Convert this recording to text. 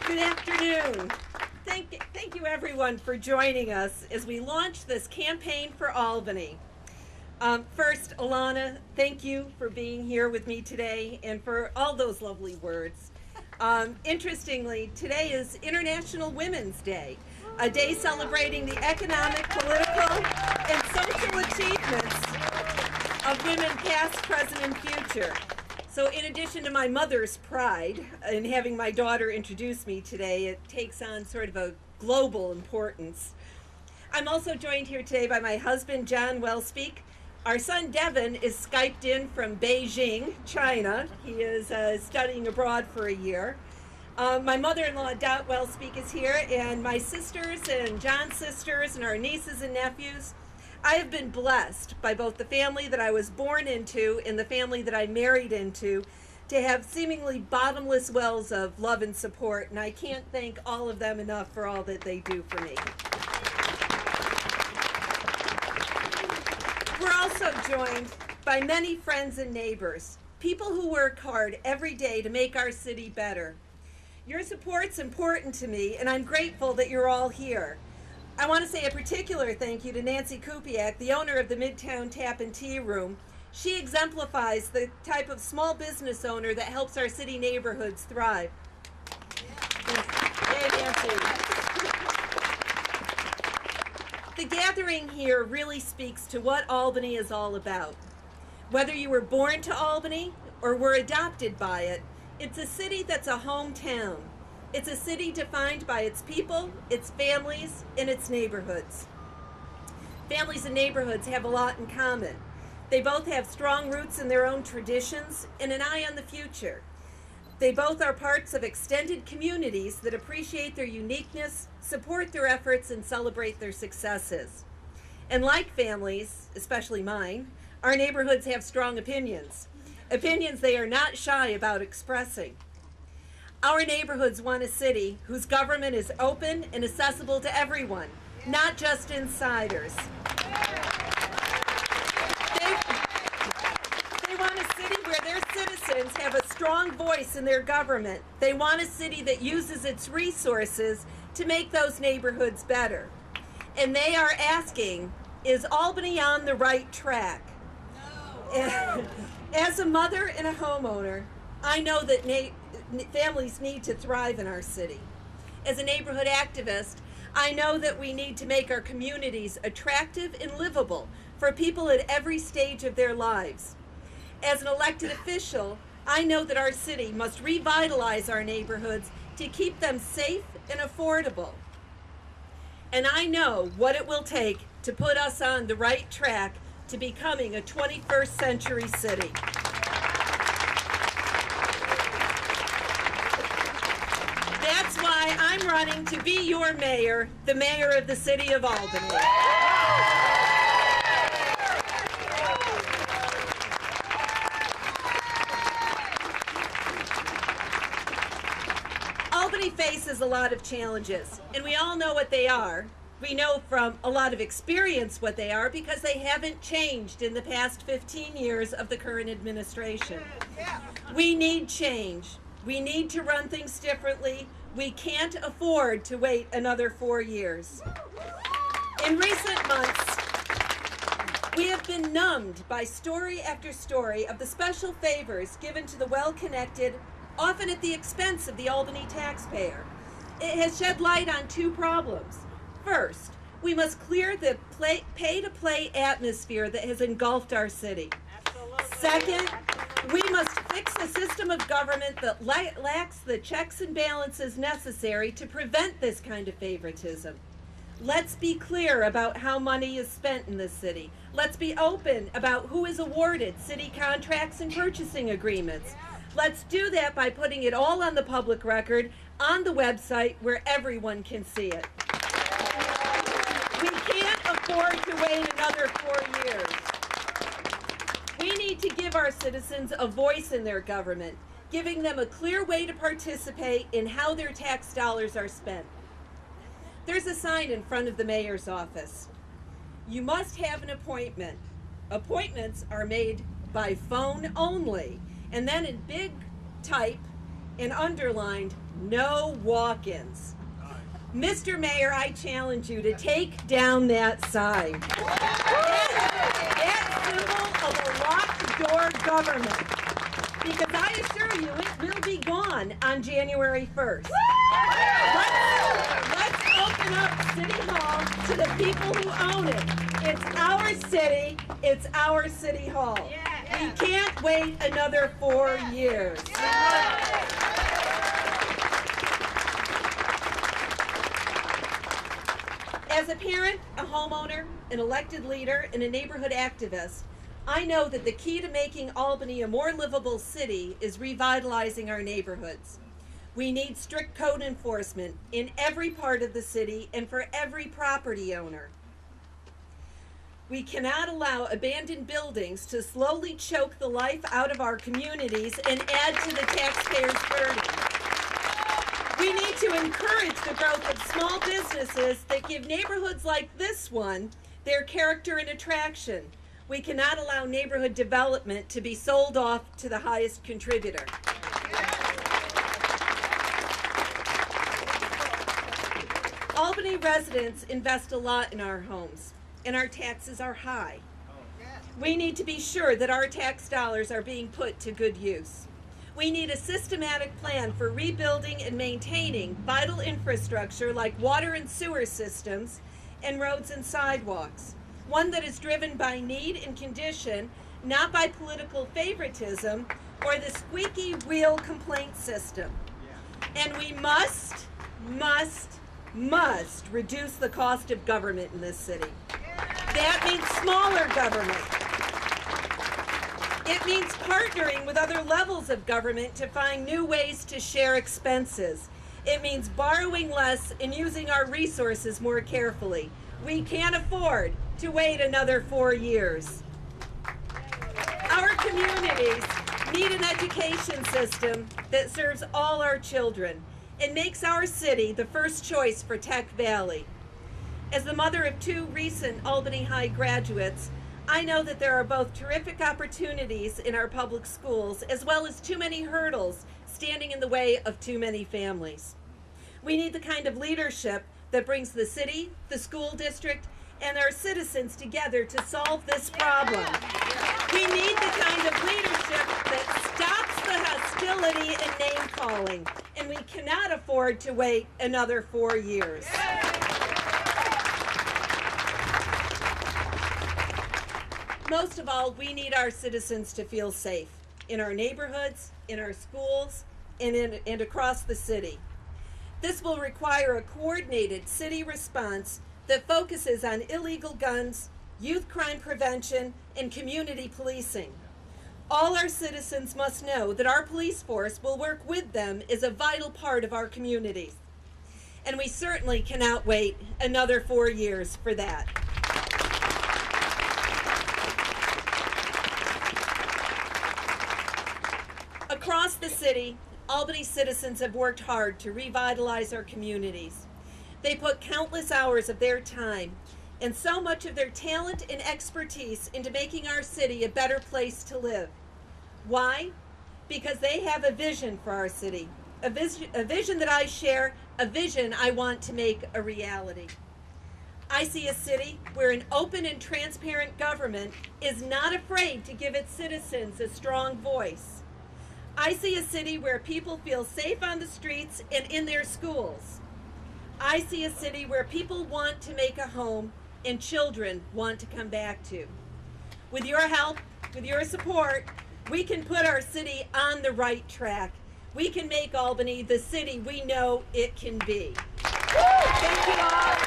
Good afternoon. Thank you everyone for joining us as we launch this campaign for Albany. First, Alana, thank you for being here with me today and for all those lovely words. Interestingly, today is International Women's Day, a day celebrating the economic, political, and social achievements of women past, present, and future. So in addition to my mother's pride in having my daughter introduce me today, it takes on sort of a global importance. I'm also joined here today by my husband, John Wellspeak. Our son, Devin, is Skyped in from Beijing, China. He is studying abroad for a year. My mother-in-law, Dot Wellspeak, is here, and my sisters and John's sisters and our nieces and nephews. I have been blessed by both the family that I was born into and the family that I married into to have seemingly bottomless wells of love and support, and I can't thank all of them enough for all that they do for me. We're also joined by many friends and neighbors, people who work hard every day to make our city better. Your support's important to me, and I'm grateful that you're all here. I want to say a particular thank you to Nancy Kupiak, the owner of the Midtown Tap and Tea Room. She exemplifies the type of small business owner that helps our city neighborhoods thrive. Yay, Nancy. The gathering here really speaks to what Albany is all about. Whether you were born to Albany or were adopted by it, it's a city that's a hometown. It's a city defined by its people, its families, and its neighborhoods. Families and neighborhoods have a lot in common. They both have strong roots in their own traditions and an eye on the future. They both are parts of extended communities that appreciate their uniqueness, support their efforts, and celebrate their successes. And like families, especially mine, our neighborhoods have strong opinions. Opinions they are not shy about expressing. Our neighborhoods want a city whose government is open and accessible to everyone, not just insiders. They want a city where their citizens have a strong voice in their government. They want a city that uses its resources to make those neighborhoods better. And they are asking, is Albany on the right track? No. As a mother and a homeowner, I know that families need to thrive in our city. As a neighborhood activist, I know that we need to make our communities attractive and livable for people at every stage of their lives. As an elected official, I know that our city must revitalize our neighborhoods to keep them safe and affordable. And I know what it will take to put us on the right track to becoming a 21st century city. That's why I'm running to be your mayor, the mayor of the city of Albany. Albany faces a lot of challenges, and we all know what they are. We know from a lot of experience what they are because they haven't changed in the past 15 years of the current administration. We need change. We need to run things differently. We can't afford to wait another 4 years. In recent months, we have been numbed by story after story of the special favors given to the well-connected, often at the expense of the Albany taxpayer. It has shed light on two problems. First, we must clear the pay-to-play atmosphere that has engulfed our city. Absolutely. Second, we must fix a system of government that lacks the checks and balances necessary to prevent this kind of favoritism. Let's be clear about how money is spent in this city. Let's be open about who is awarded city contracts and purchasing agreements. Let's do that by putting it all on the public record, on the website, where everyone can see it. We can't afford to wait another 4 years. We need to give our citizens a voice in their government, giving them a clear way to participate in how their tax dollars are spent. There's a sign in front of the mayor's office. You must have an appointment. Appointments are made by phone only. And then in big type, and underlined, no walk-ins. Mr. Mayor, I challenge you to take down that sign. That symbol of a locked door government. Because I assure you, it will be gone on January 1st. Let's open up City Hall to the people who own it. It's our city. It's our City Hall. We can't wait another 4 years. As a parent, a homeowner, an elected leader, and a neighborhood activist, I know that the key to making Albany a more livable city is revitalizing our neighborhoods. We need strict code enforcement in every part of the city and for every property owner. We cannot allow abandoned buildings to slowly choke the life out of our communities and add to the taxpayers' burden. We need to encourage the growth of small businesses that give neighborhoods like this one their character and attraction. We cannot allow neighborhood development to be sold off to the highest contributor. Albany residents invest a lot in our homes, and our taxes are high. We need to be sure that our tax dollars are being put to good use. We need a systematic plan for rebuilding and maintaining vital infrastructure like water and sewer systems and roads and sidewalks. One that is driven by need and condition, not by political favoritism or the squeaky wheel complaint system. And we must reduce the cost of government in this city. That means smaller government. It means partnering with other levels of government to find new ways to share expenses. It means borrowing less and using our resources more carefully. We can't afford to wait another 4 years. Our communities need an education system that serves all our children and makes our city the first choice for Tech Valley. As the mother of 2 recent Albany High graduates, I know that there are both terrific opportunities in our public schools as well as too many hurdles standing in the way of too many families. We need the kind of leadership that brings the city, the school district, and our citizens together to solve this problem. We need the kind of leadership that stops the hostility and name-calling, and we cannot afford to wait another 4 years. Most of all, we need our citizens to feel safe in our neighborhoods, in our schools, and across the city. This will require a coordinated city response that focuses on illegal guns, youth crime prevention, and community policing. All our citizens must know that our police force will work with them as a vital part of our communities. And we certainly cannot wait another 4 years for that. Across the city, Albany citizens have worked hard to revitalize our communities. They put countless hours of their time and so much of their talent and expertise into making our city a better place to live. Why? Because they have a vision for our city, a vision that I share, a vision I want to make a reality. I see a city where an open and transparent government is not afraid to give its citizens a strong voice. I see a city where people feel safe on the streets and in their schools. I see a city where people want to make a home and children want to come back to. With your help, with your support, we can put our city on the right track. We can make Albany the city we know it can be. Thank you all.